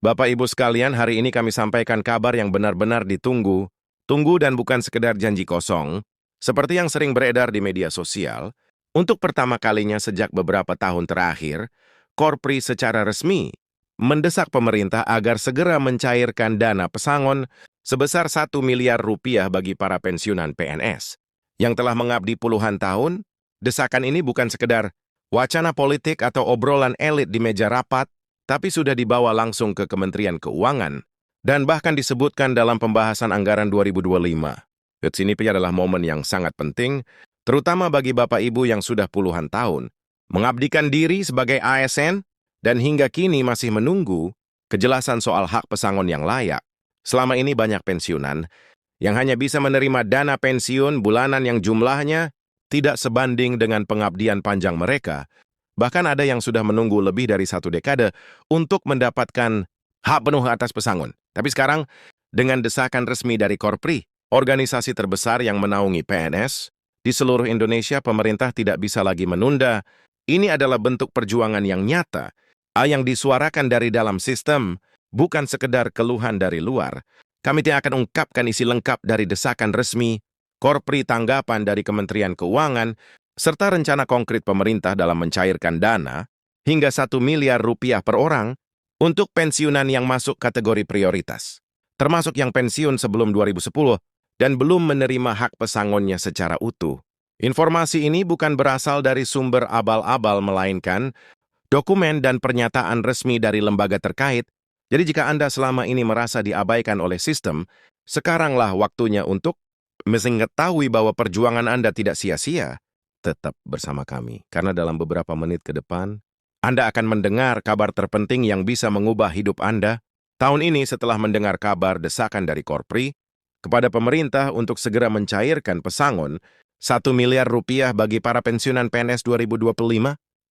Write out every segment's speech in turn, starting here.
Bapak Ibu sekalian, hari ini kami sampaikan kabar yang benar-benar ditunggu, tunggu dan bukan sekedar janji kosong, seperti yang sering beredar di media sosial. Untuk pertama kalinya sejak beberapa tahun terakhir, Korpri secara resmi mendesak pemerintah agar segera mencairkan dana pesangon sebesar 1 miliar rupiah bagi para pensiunan PNS. Yang telah mengabdi puluhan tahun, desakan ini bukan sekedar wacana politik atau obrolan elit di meja rapat, tapi sudah dibawa langsung ke Kementerian Keuangan dan bahkan disebutkan dalam pembahasan anggaran 2025. Ini adalah momen yang sangat penting, terutama bagi Bapak Ibu yang sudah puluhan tahun mengabdikan diri sebagai ASN dan hingga kini masih menunggu kejelasan soal hak pesangon yang layak. Selama ini banyak pensiunan yang hanya bisa menerima dana pensiun bulanan yang jumlahnya tidak sebanding dengan pengabdian panjang mereka. Bahkan ada yang sudah menunggu lebih dari 1 dekade untuk mendapatkan hak penuh atas pesangon. Tapi sekarang, dengan desakan resmi dari Korpri, organisasi terbesar yang menaungi PNS, di seluruh Indonesia pemerintah tidak bisa lagi menunda. Ini adalah bentuk perjuangan yang nyata, yang disuarakan dari dalam sistem, bukan sekedar keluhan dari luar. Kami tidak akan ungkapkan isi lengkap dari desakan resmi, Korpri, tanggapan dari Kementerian Keuangan, serta rencana konkret pemerintah dalam mencairkan dana hingga 1 miliar rupiah per orang untuk pensiunan yang masuk kategori prioritas, termasuk yang pensiun sebelum 2010 dan belum menerima hak pesangonnya secara utuh. Informasi ini bukan berasal dari sumber abal-abal, melainkan dokumen dan pernyataan resmi dari lembaga terkait. Jadi jika Anda selama ini merasa diabaikan oleh sistem, sekaranglah waktunya untuk mengetahui bahwa perjuangan Anda tidak sia-sia. Tetap bersama kami, karena dalam beberapa menit ke depan, Anda akan mendengar kabar terpenting yang bisa mengubah hidup Anda. Tahun ini setelah mendengar kabar desakan dari Korpri kepada pemerintah untuk segera mencairkan pesangon 1 miliar rupiah bagi para pensiunan PNS 2025,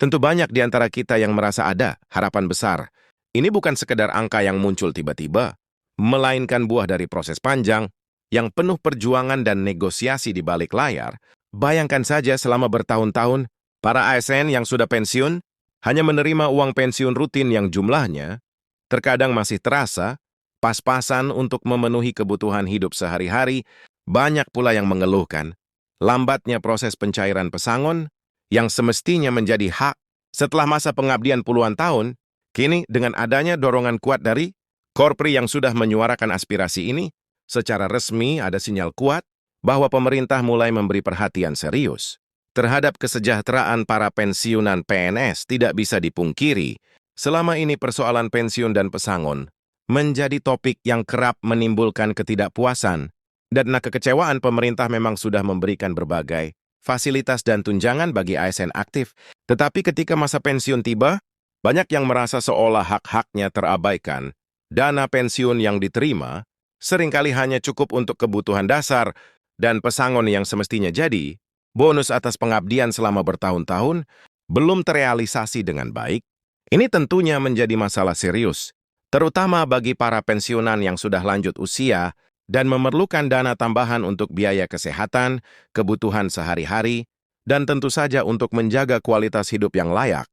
tentu banyak di antara kita yang merasa ada harapan besar. Ini bukan sekedar angka yang muncul tiba-tiba, melainkan buah dari proses panjang yang penuh perjuangan dan negosiasi di balik layar. Bayangkan saja selama bertahun-tahun, para ASN yang sudah pensiun hanya menerima uang pensiun rutin yang jumlahnya terkadang masih terasa pas-pasan untuk memenuhi kebutuhan hidup sehari-hari. Banyak pula yang mengeluhkan lambatnya proses pencairan pesangon yang semestinya menjadi hak setelah masa pengabdian puluhan tahun. Kini dengan adanya dorongan kuat dari Korpri yang sudah menyuarakan aspirasi ini, secara resmi ada sinyal kuat bahwa pemerintah mulai memberi perhatian serius terhadap kesejahteraan para pensiunan PNS. Tidak bisa dipungkiri, selama ini persoalan pensiun dan pesangon menjadi topik yang kerap menimbulkan ketidakpuasan dan kekecewaan. Pemerintah memang sudah memberikan berbagai fasilitas dan tunjangan bagi ASN aktif, tetapi ketika masa pensiun tiba, banyak yang merasa seolah hak-haknya terabaikan. Dana pensiun yang diterima seringkali hanya cukup untuk kebutuhan dasar, dan pesangon yang semestinya jadi bonus atas pengabdian selama bertahun-tahun belum terrealisasi dengan baik. Ini tentunya menjadi masalah serius, terutama bagi para pensiunan yang sudah lanjut usia dan memerlukan dana tambahan untuk biaya kesehatan, kebutuhan sehari-hari, dan tentu saja untuk menjaga kualitas hidup yang layak.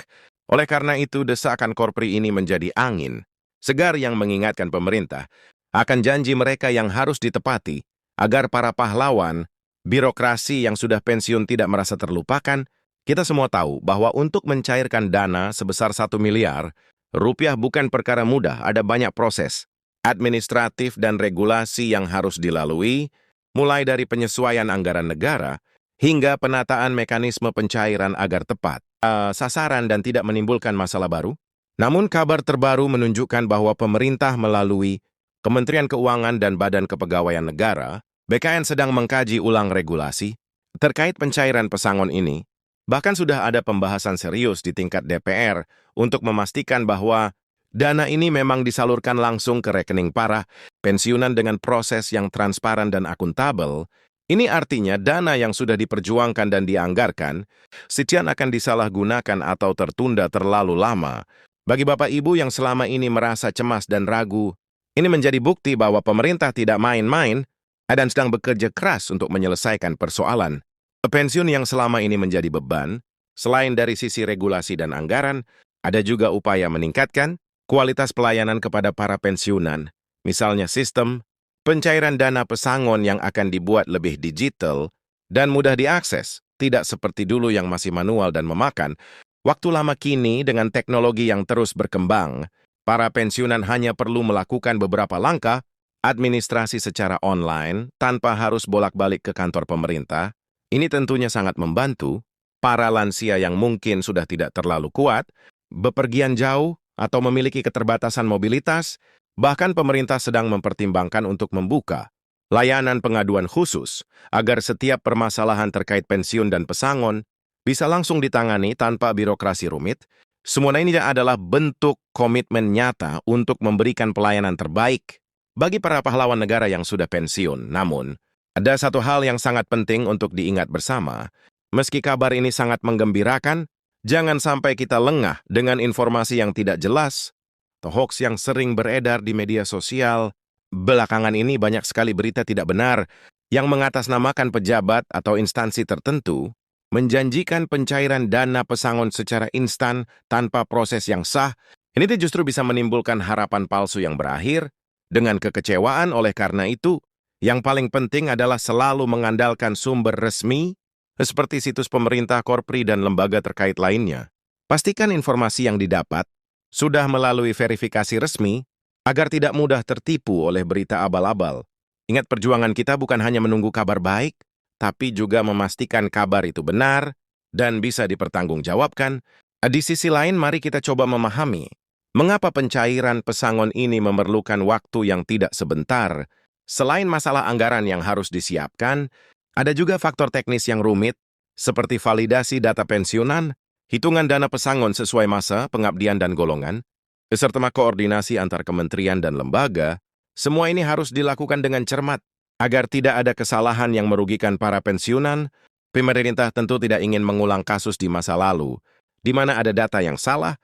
Oleh karena itu, desakan Korpri ini menjadi angin segar yang mengingatkan pemerintah akan janji mereka yang harus ditepati, agar para pahlawan birokrasi yang sudah pensiun tidak merasa terlupakan. Kita semua tahu bahwa untuk mencairkan dana sebesar 1 miliar rupiah bukan perkara mudah. Ada banyak proses administratif dan regulasi yang harus dilalui, mulai dari penyesuaian anggaran negara hingga penataan mekanisme pencairan agar tepat sasaran dan tidak menimbulkan masalah baru. Namun kabar terbaru menunjukkan bahwa pemerintah melalui Kementerian Keuangan dan Badan Kepegawaian Negara, BKN, sedang mengkaji ulang regulasi terkait pencairan pesangon ini. Bahkan sudah ada pembahasan serius di tingkat DPR untuk memastikan bahwa dana ini memang disalurkan langsung ke rekening para pensiunan dengan proses yang transparan dan akuntabel. Ini artinya dana yang sudah diperjuangkan dan dianggarkan sekian akan disalahgunakan atau tertunda terlalu lama. Bagi Bapak Ibu yang selama ini merasa cemas dan ragu, ini menjadi bukti bahwa pemerintah tidak main-main dan sedang bekerja keras untuk menyelesaikan persoalan pensiun yang selama ini menjadi beban. Selain dari sisi regulasi dan anggaran, ada juga upaya meningkatkan kualitas pelayanan kepada para pensiunan, misalnya sistem, pencairan dana pesangon yang akan dibuat lebih digital dan mudah diakses, tidak seperti dulu yang masih manual dan memakan. Waktu lama kini dengan teknologi yang terus berkembang, para pensiunan hanya perlu melakukan beberapa langkah administrasi secara online tanpa harus bolak-balik ke kantor pemerintah. Ini tentunya sangat membantu para lansia yang mungkin sudah tidak terlalu kuat, bepergian jauh, atau memiliki keterbatasan mobilitas. Bahkan pemerintah sedang mempertimbangkan untuk membuka layanan pengaduan khusus agar setiap permasalahan terkait pensiun dan pesangon bisa langsung ditangani tanpa birokrasi rumit. Semua ini adalah bentuk komitmen nyata untuk memberikan pelayanan terbaik bagi para pahlawan negara yang sudah pensiun. Namun, ada satu hal yang sangat penting untuk diingat bersama. Meski kabar ini sangat menggembirakan, jangan sampai kita lengah dengan informasi yang tidak jelas atau hoax yang sering beredar di media sosial. Belakangan ini banyak sekali berita tidak benar yang mengatasnamakan pejabat atau instansi tertentu menjanjikan pencairan dana pesangon secara instan tanpa proses yang sah. Ini justru bisa menimbulkan harapan palsu yang berakhir dengan kekecewaan. Oleh karena itu, yang paling penting adalah selalu mengandalkan sumber resmi seperti situs pemerintah, Korpri, dan lembaga terkait lainnya. Pastikan informasi yang didapat sudah melalui verifikasi resmi agar tidak mudah tertipu oleh berita abal-abal. Ingat, perjuangan kita bukan hanya menunggu kabar baik, tapi juga memastikan kabar itu benar dan bisa dipertanggungjawabkan. Di sisi lain, mari kita coba memahami mengapa pencairan pesangon ini memerlukan waktu yang tidak sebentar. Selain masalah anggaran yang harus disiapkan, ada juga faktor teknis yang rumit, seperti validasi data pensiunan, hitungan dana pesangon sesuai masa, pengabdian, dan golongan, serta koordinasi antar kementerian dan lembaga. Semua ini harus dilakukan dengan cermat, agar tidak ada kesalahan yang merugikan para pensiunan. Pemerintah tentu tidak ingin mengulang kasus di masa lalu, di mana ada data yang salah,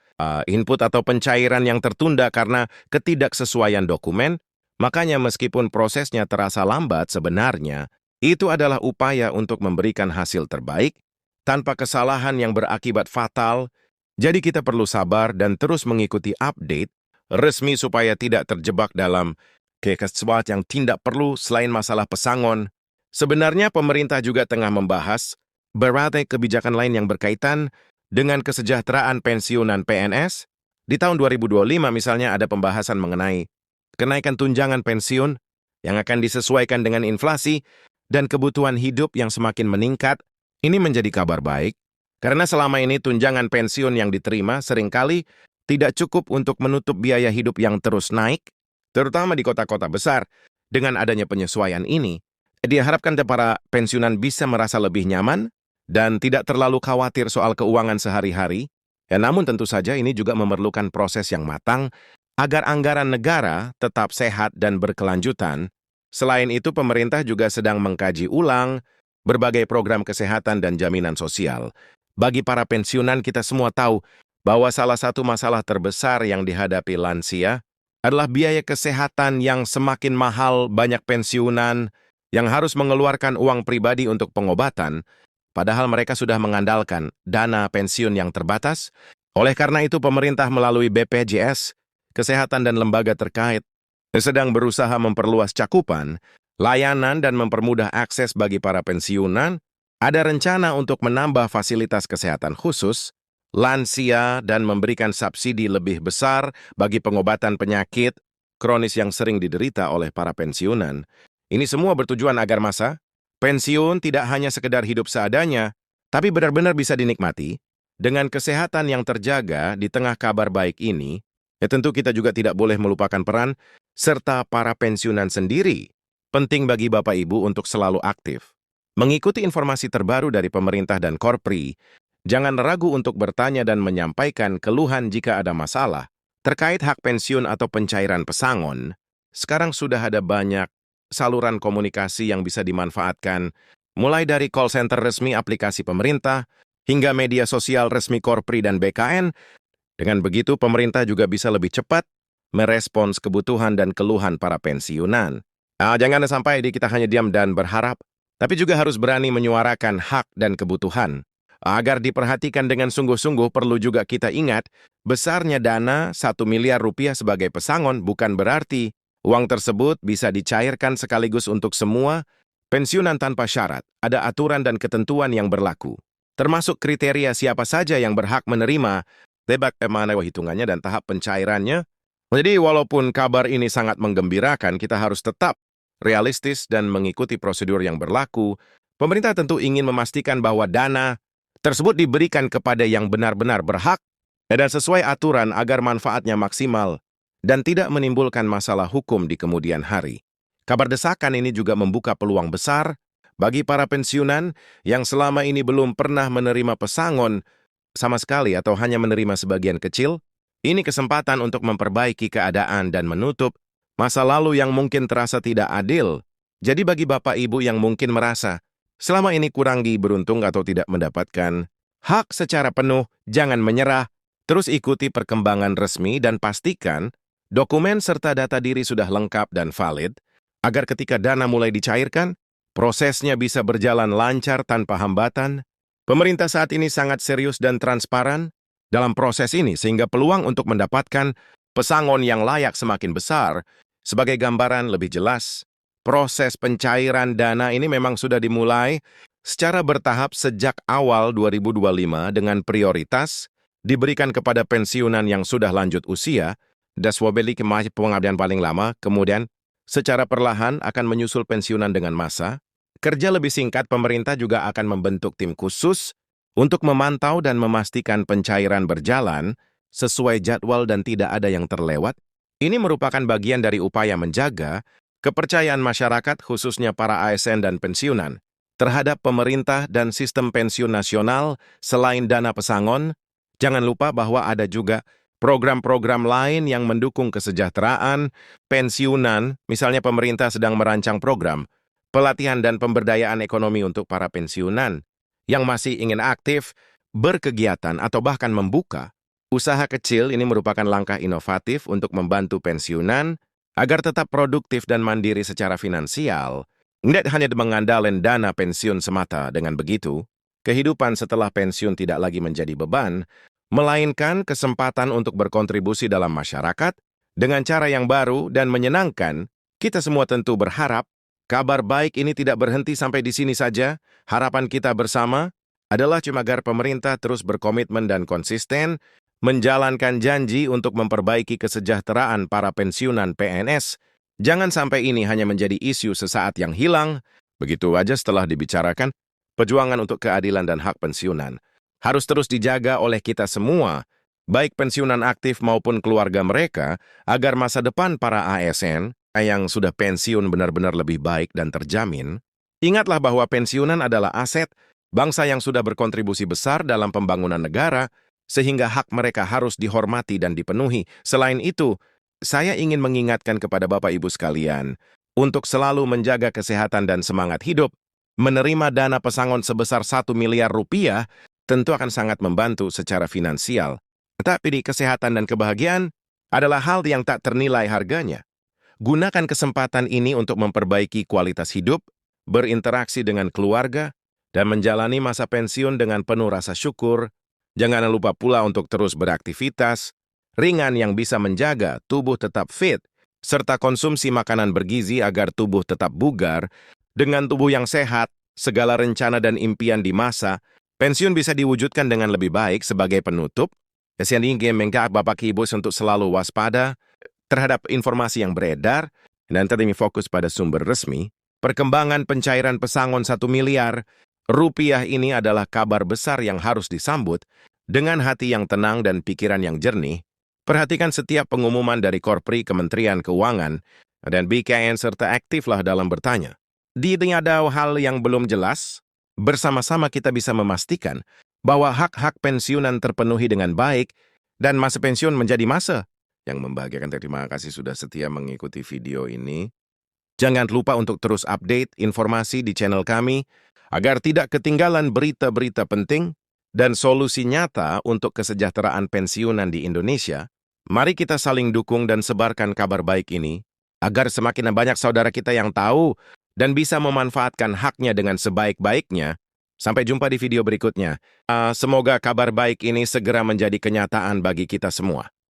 input atau pencairan yang tertunda karena ketidaksesuaian dokumen. Makanya meskipun prosesnya terasa lambat, sebenarnya itu adalah upaya untuk memberikan hasil terbaik tanpa kesalahan yang berakibat fatal. Jadi kita perlu sabar dan terus mengikuti update resmi supaya tidak terjebak dalam kekecewaan yang tidak perlu. Selain masalah pesangon, sebenarnya pemerintah juga tengah membahas berbagai kebijakan lain yang berkaitan dengan kesejahteraan pensiunan PNS. Di tahun 2025 misalnya ada pembahasan mengenai kenaikan tunjangan pensiun yang akan disesuaikan dengan inflasi dan kebutuhan hidup yang semakin meningkat. Ini menjadi kabar baik, karena selama ini tunjangan pensiun yang diterima seringkali tidak cukup untuk menutup biaya hidup yang terus naik, terutama di kota-kota besar. Dengan adanya penyesuaian ini, diharapkan para pensiunan bisa merasa lebih nyaman dan tidak terlalu khawatir soal keuangan sehari-hari. Namun tentu saja ini juga memerlukan proses yang matang agar anggaran negara tetap sehat dan berkelanjutan. Selain itu, pemerintah juga sedang mengkaji ulang berbagai program kesehatan dan jaminan sosial. Bagi para pensiunan, kita semua tahu bahwa salah satu masalah terbesar yang dihadapi lansia adalah biaya kesehatan yang semakin mahal. Banyak pensiunan yang harus mengeluarkan uang pribadi untuk pengobatan, padahal mereka sudah mengandalkan dana pensiun yang terbatas. Oleh karena itu, pemerintah melalui BPJS, kesehatan, dan lembaga terkait sedang berusaha memperluas cakupan, layanan, dan mempermudah akses bagi para pensiunan. Ada rencana untuk menambah fasilitas kesehatan khusus lansia dan memberikan subsidi lebih besar bagi pengobatan penyakit kronis yang sering diderita oleh para pensiunan. Ini semua bertujuan agar masa pensiun tidak hanya sekedar hidup seadanya, tapi benar-benar bisa dinikmati. Dengan kesehatan yang terjaga di tengah kabar baik ini, tentu kita juga tidak boleh melupakan peran serta para pensiunan sendiri. Penting bagi Bapak Ibu untuk selalu aktif mengikuti informasi terbaru dari pemerintah dan Korpri. Jangan ragu untuk bertanya dan menyampaikan keluhan jika ada masalah terkait hak pensiun atau pencairan pesangon. Sekarang sudah ada banyak saluran komunikasi yang bisa dimanfaatkan, mulai dari call center resmi aplikasi pemerintah hingga media sosial resmi Korpri dan BKN. Dengan begitu, pemerintah juga bisa lebih cepat merespons kebutuhan dan keluhan para pensiunan. Jangan sampai kita hanya diam dan berharap, tapi juga harus berani menyuarakan hak dan kebutuhan Agar diperhatikan dengan sungguh-sungguh perlu juga kita ingat, besarnya dana 1 miliar rupiah sebagai pesangon bukan berarti uang tersebut bisa dicairkan sekaligus untuk semua pensiunan tanpa syarat. Ada aturan dan ketentuan yang berlaku, termasuk kriteria siapa saja yang berhak menerima, bagaimana hitungannya dan tahap pencairannya. Jadi walaupun kabar ini sangat menggembirakan, kita harus tetap realistis dan mengikuti prosedur yang berlaku. Pemerintah tentu ingin memastikan bahwa dana tersebut diberikan kepada yang benar-benar berhak dan sesuai aturan agar manfaatnya maksimal dan tidak menimbulkan masalah hukum di kemudian hari. Kabar desakan ini juga membuka peluang besar bagi para pensiunan yang selama ini belum pernah menerima pesangon sama sekali atau hanya menerima sebagian kecil. Ini kesempatan untuk memperbaiki keadaan dan menutup masa lalu yang mungkin terasa tidak adil. Jadi bagi Bapak Ibu yang mungkin merasa selama ini kurang beruntung atau tidak mendapatkan hak secara penuh, jangan menyerah. Terus ikuti perkembangan resmi dan pastikan dokumen serta data diri sudah lengkap dan valid, agar ketika dana mulai dicairkan, prosesnya bisa berjalan lancar tanpa hambatan. Pemerintah saat ini sangat serius dan transparan dalam proses ini, sehingga peluang untuk mendapatkan pesangon yang layak semakin besar. Sebagai gambaran lebih jelas, proses pencairan dana ini memang sudah dimulai secara bertahap sejak awal 2025 dengan prioritas diberikan kepada pensiunan yang sudah lanjut usia, daswabeli kemah pengabdian paling lama, kemudian secara perlahan akan menyusul pensiunan dengan masa. Kerja lebih singkat, pemerintah juga akan membentuk tim khusus untuk memantau dan memastikan pencairan berjalan sesuai jadwal dan tidak ada yang terlewat. Ini merupakan bagian dari upaya menjaga kepercayaan masyarakat, khususnya para ASN dan pensiunan, terhadap pemerintah dan sistem pensiun nasional. Selain dana pesangon, jangan lupa bahwa ada juga program-program lain yang mendukung kesejahteraan pensiunan. Misalnya pemerintah sedang merancang program pelatihan dan pemberdayaan ekonomi untuk para pensiunan yang masih ingin aktif, berkegiatan, atau bahkan membuka usaha kecil. Ini merupakan langkah inovatif untuk membantu pensiunan agar tetap produktif dan mandiri secara finansial. Tidak hanya mengandalkan dana pensiun semata. Dengan begitu, kehidupan setelah pensiun tidak lagi menjadi beban, melainkan kesempatan untuk berkontribusi dalam masyarakat dengan cara yang baru dan menyenangkan. Kita semua tentu berharap kabar baik ini tidak berhenti sampai di sini saja. Harapan kita bersama adalah agar pemerintah terus berkomitmen dan konsisten menjalankan janji untuk memperbaiki kesejahteraan para pensiunan PNS. Jangan sampai ini hanya menjadi isu sesaat yang hilang. Begitu aja setelah dibicarakan, perjuangan untuk keadilan dan hak pensiunan harus terus dijaga oleh kita semua, baik pensiunan aktif maupun keluarga mereka, agar masa depan para ASN yang sudah pensiun benar-benar lebih baik dan terjamin. Ingatlah bahwa pensiunan adalah aset bangsa yang sudah berkontribusi besar dalam pembangunan negara, sehingga hak mereka harus dihormati dan dipenuhi. Selain itu, saya ingin mengingatkan kepada Bapak Ibu sekalian untuk selalu menjaga kesehatan dan semangat hidup. Menerima dana pesangon sebesar 1 miliar rupiah tentu akan sangat membantu secara finansial. Tetapi kesehatan dan kebahagiaan adalah hal yang tak ternilai harganya. Gunakan kesempatan ini untuk memperbaiki kualitas hidup, berinteraksi dengan keluarga, dan menjalani masa pensiun dengan penuh rasa syukur. Jangan lupa pula untuk terus beraktivitas ringan yang bisa menjaga tubuh tetap fit, serta konsumsi makanan bergizi agar tubuh tetap bugar. Dengan tubuh yang sehat, segala rencana dan impian di masa pensiun bisa diwujudkan dengan lebih baik. Sebagai penutup, saya ingin mengajak Bapak Ibu untuk selalu waspada terhadap informasi yang beredar dan tetap fokus pada sumber resmi. Perkembangan pencairan pesangon 1 miliar rupiah ini adalah kabar besar yang harus disambut dengan hati yang tenang dan pikiran yang jernih. Perhatikan setiap pengumuman dari Korpri, Kementerian Keuangan, dan BKN serta aktiflah dalam bertanya. Di ada hal yang belum jelas, bersama-sama kita bisa memastikan bahwa hak-hak pensiunan terpenuhi dengan baik dan masa pensiun menjadi masa yang membahagiakan. Terima kasih sudah setia mengikuti video ini. Jangan lupa untuk terus update informasi di channel kami agar tidak ketinggalan berita-berita penting dan solusi nyata untuk kesejahteraan pensiunan di Indonesia. Mari kita saling dukung dan sebarkan kabar baik ini agar semakin banyak saudara kita yang tahu dan bisa memanfaatkan haknya dengan sebaik-baiknya. Sampai jumpa di video berikutnya. Semoga kabar baik ini segera menjadi kenyataan bagi kita semua.